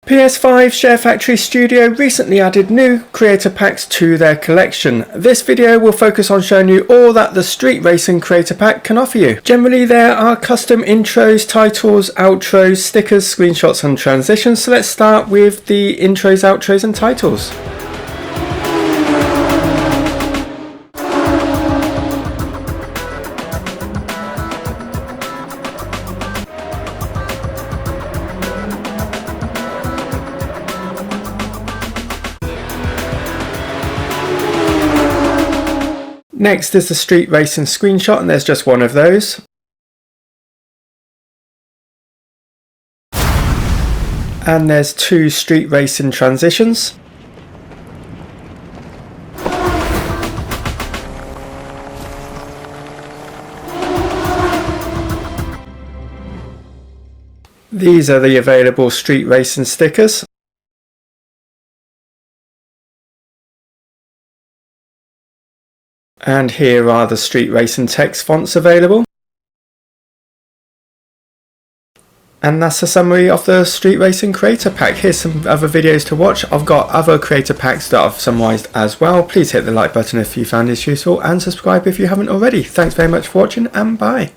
PS5 ShareFactoryStudio recently added new creator packs to their collection. This video will focus on showing you all that the Street Racing creator pack can offer you. Generally there are custom intros, titles, outros, stickers, screenshots and transitions, so let's start with the intros, outros and titles. Next is the Street Racing screenshot, and there's just one of those. And there's two Street Racing transitions. These are the available Street Racing stickers. And here are the Street Racing text fonts available. And that's a summary of the Street Racing creator pack. Here's some other videos to watch. I've got other creator packs that I've summarised as well. Please hit the like button if you found this useful and subscribe if you haven't already. Thanks very much for watching and bye.